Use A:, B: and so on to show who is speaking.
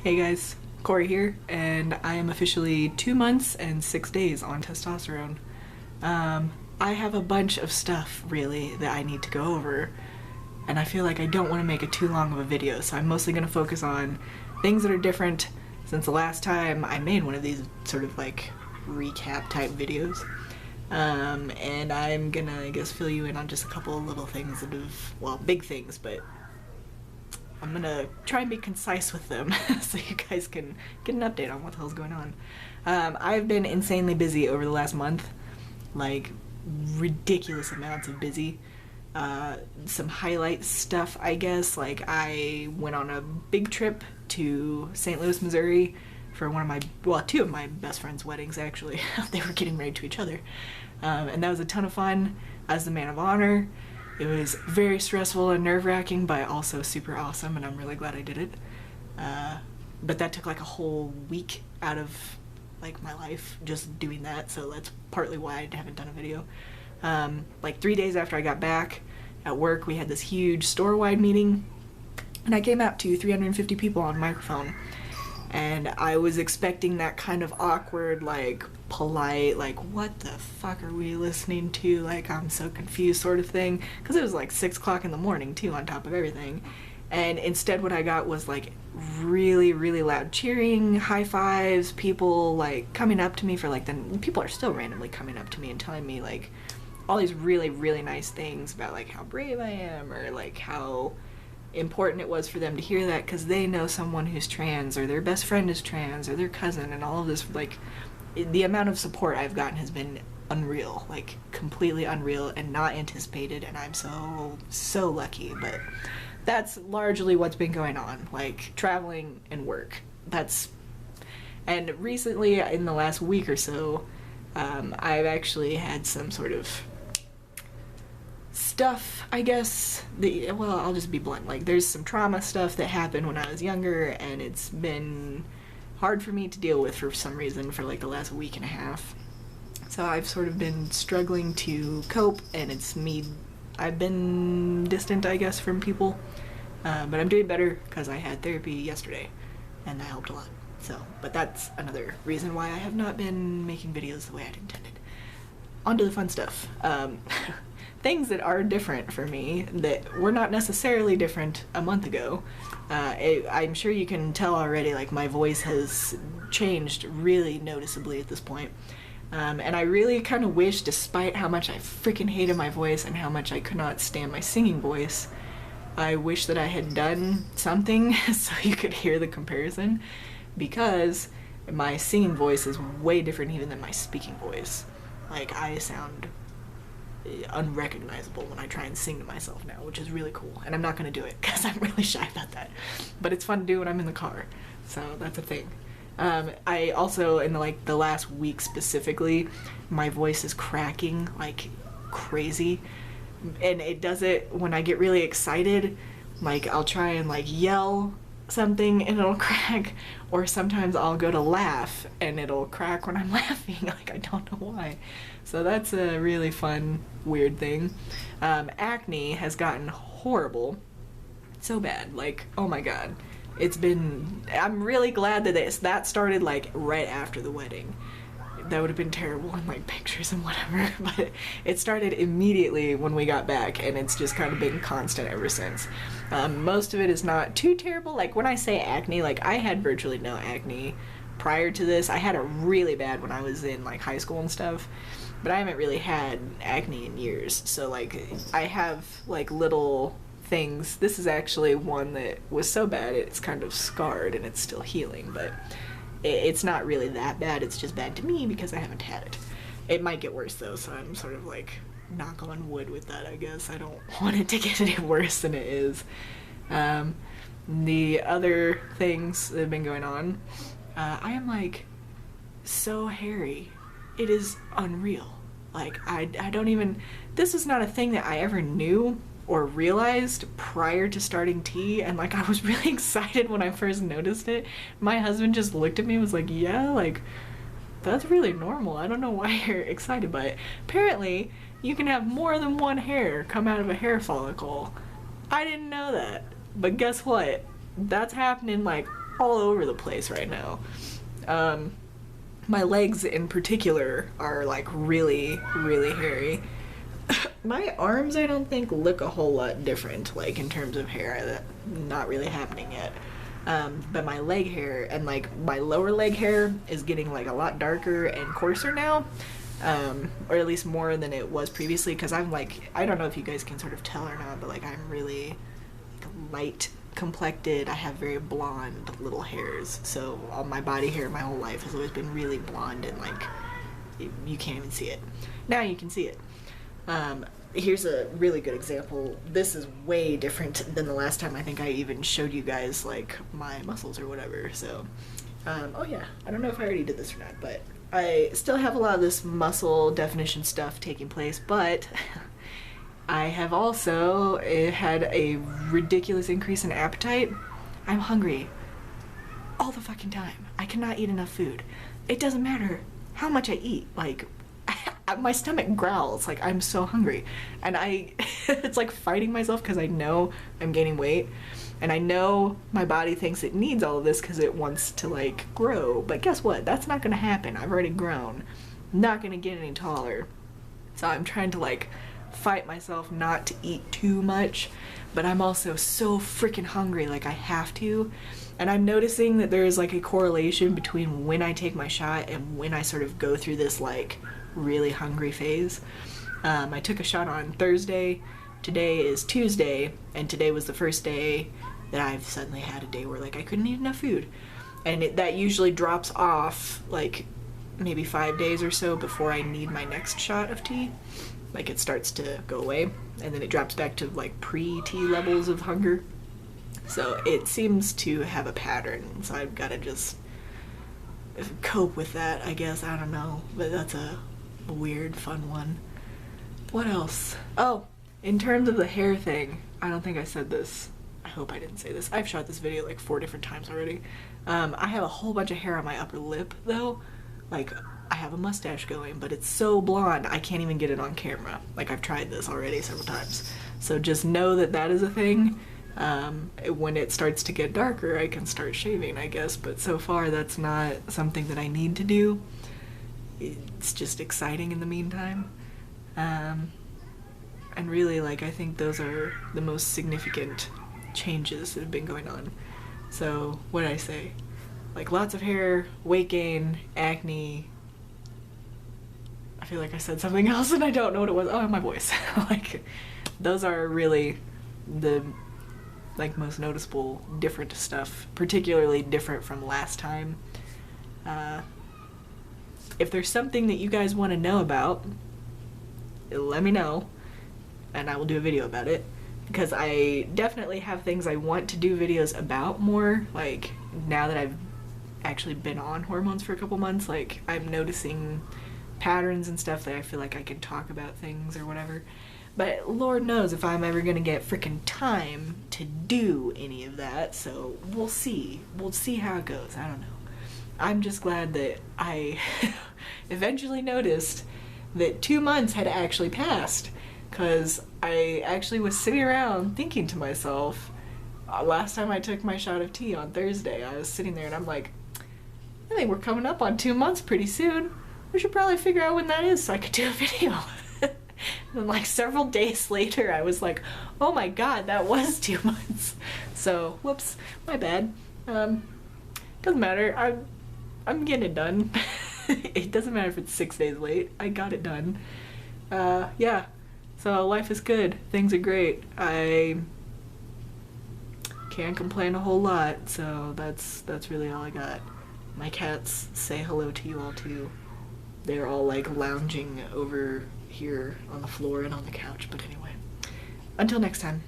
A: Hey guys, Corey here, and I am officially 2 months and 6 days on testosterone. I have a bunch of stuff, really, that I need to go over, and I feel like I don't want to make it too long of a video, so I'm mostly going to focus on things that are different since the last time I made one of these sort of like recap type videos. And I'm gonna, I guess, fill you in on just a couple of little things that have, well, big things, but I'm gonna try and be concise with them so you guys can get an update on what the hell's going on. I've been insanely busy over the last month, like ridiculous amounts of busy. Some highlight stuff, I guess, like I went on a big trip to St. Louis, Missouri for one of my, well, two of my best friends' weddings, actually. They were getting married to each other. And that was a ton of fun as the man of honor. It was very stressful and nerve-wracking, but also super awesome, and I'm really glad I did it. But that took like a whole week out of like my life just doing that, so that's partly why I haven't done a video. Like 3 days after I got back at work, we had this huge store-wide meeting, and I came out to 350 people on microphone. And I was expecting that kind of awkward, like, polite, like, what the fuck are we listening to? Like, I'm so confused sort of thing. Because it was like 6 o'clock in the morning, too, on top of everything. And instead what I got was, like, really, really loud cheering, high fives, people, like, coming up to me for, like, people are still randomly coming up to me and telling me, like, all these really, really nice things about, like, how brave I am, or, like, how important it was for them to hear that because they know someone who's trans, or their best friend is trans, or their cousin, and all of this. Like, the amount of support I've gotten has been unreal, like completely unreal and not anticipated, and I'm so lucky. But that's largely what's been going on, like traveling and work. And recently, in the last week or so, I've actually had some sort of stuff, I guess. Well, I'll just be blunt. Like, there's some trauma stuff that happened when I was younger, and it's been hard for me to deal with for some reason for like the last week and a half. So I've sort of been struggling to cope, and I've been distant, I guess, from people. But I'm doing better because I had therapy yesterday, and that helped a lot. But that's another reason why I have not been making videos the way I'd intended. On to the fun stuff. Things that are different for me that were not necessarily different a month ago. I'm sure you can tell already, like, my voice has changed really noticeably at this point. And I really kind of wish, despite how much I freaking hated my voice and how much I could not stand my singing voice, I wish that I had done something so you could hear the comparison, because my singing voice is way different even than my speaking voice. Like, I sound unrecognizable when I try and sing to myself now, which is really cool, and I'm not gonna do it because I'm really shy about that, but it's fun to do when I'm in the car, so that's a thing. I also, in the last week specifically, my voice is cracking like crazy, and it does it when I get really excited. Like, I'll try and like yell something and it'll crack, or sometimes I'll go to laugh and it'll crack when I'm laughing. Like, I don't know why. So that's a really fun, weird thing. Acne has gotten horrible. So bad. Like, oh my god. I'm really glad that started like right after the wedding. That would have been terrible in like pictures and whatever, but it started immediately when we got back, and it's just kind of been constant ever since. Most of it is not too terrible. Like, when I say acne, like, I had virtually no acne prior to this. I had it really bad when I was in like high school and stuff, but I haven't really had acne in years. So like, I have like little things. This is actually one that was so bad it's kind of scarred and it's still healing, but it's not really that bad. It's just bad to me because I haven't had it. It might get worse though, so I'm sort of like knock on wood with that, I guess. I don't want it to get any worse than it is. The other things that have been going on, I am like so hairy. It is unreal. Like, I don't even, this is not a thing that I ever knew or realized prior to starting tea, and like, I was really excited when I first noticed it. My husband just looked at me and was like, yeah, like, that's really normal. I don't know why you're excited by it. Apparently you can have more than one hair come out of a hair follicle. I didn't know that, but guess what? That's happening like all over the place right now. My legs in particular are like really, really hairy. My arms, I don't think, look a whole lot different, like in terms of hair. That's not really happening yet. But my leg hair and like my lower leg hair is getting like a lot darker and coarser now, or at least more than it was previously. Because I'm like, I don't know if you guys can sort of tell or not, but like I'm really light complected. I have very blonde little hairs, so all my body hair my whole life has always been really blonde, and like you can't even see it. Now you can see it. Here's a really good example. This is way different than the last time I think I even showed you guys like my muscles or whatever. So oh yeah, I don't know if I already did this or not, but I still have a lot of this muscle definition stuff taking place, but I have also had a ridiculous increase in appetite. I'm hungry all the fucking time. I cannot eat enough food. It doesn't matter how much I eat. Like, my stomach growls. Like, I'm so hungry. And it's like fighting myself because I know I'm gaining weight. And I know my body thinks it needs all of this because it wants to, like, grow. But guess what? That's not going to happen. I've already grown. I'm not going to get any taller. So I'm trying to, like, fight myself not to eat too much, but I'm also so freaking hungry, like I have to. And I'm noticing that there is like a correlation between when I take my shot and when I sort of go through this like really hungry phase. I took a shot on Thursday, today is Tuesday, and today was the first day that I've suddenly had a day where like I couldn't eat enough food. And that usually drops off like maybe 5 days or so before I need my next shot of tea. Like it starts to go away, and then it drops back to like pre-tea levels of hunger. So it seems to have a pattern, so I've got to just cope with that, I guess. I don't know, but that's a weird, fun one. What else? Oh, in terms of the hair thing, I don't think I said this. I hope I didn't say this. I've shot this video like 4 different times already. I have a whole bunch of hair on my upper lip, though. Like, I have a mustache going, but it's so blonde I can't even get it on camera. Like, I've tried this already several times. So just know that that is a thing. When it starts to get darker, I can start shaving, I guess, but so far that's not something that I need to do. It's just exciting in the meantime. And really, like, I think those are the most significant changes that have been going on. So, what did I say? Like, lots of hair, weight gain, acne. I feel like I said something else and I don't know what it was. Oh, my voice. Like, those are really the, like, most noticeable different stuff, particularly different from last time. If there's something that you guys want to know about, let me know, and I will do a video about it, because I definitely have things I want to do videos about more. Like, now that I've actually been on hormones for a couple months, like, I'm noticing patterns and stuff that I feel like I can talk about things or whatever. But Lord knows if I'm ever gonna get frickin' time to do any of that, so we'll see. We'll see how it goes. I don't know. I'm just glad that I eventually noticed that 2 months had actually passed, because I actually was sitting around thinking to myself, last time I took my shot of tea on Thursday, I was sitting there and I'm like, I think we're coming up on 2 months pretty soon. We should probably figure out when that is so I could do a video. And like several days later, I was like, oh my god, that was 2 months. So, whoops, my bad. Doesn't matter. I'm getting it done. It doesn't matter if it's 6 days late. I got it done. Yeah. So life is good. Things are great. I can't complain a whole lot. So that's really all I got. My cats say hello to you all too. They're all like lounging over here on the floor and on the couch. But anyway, until next time.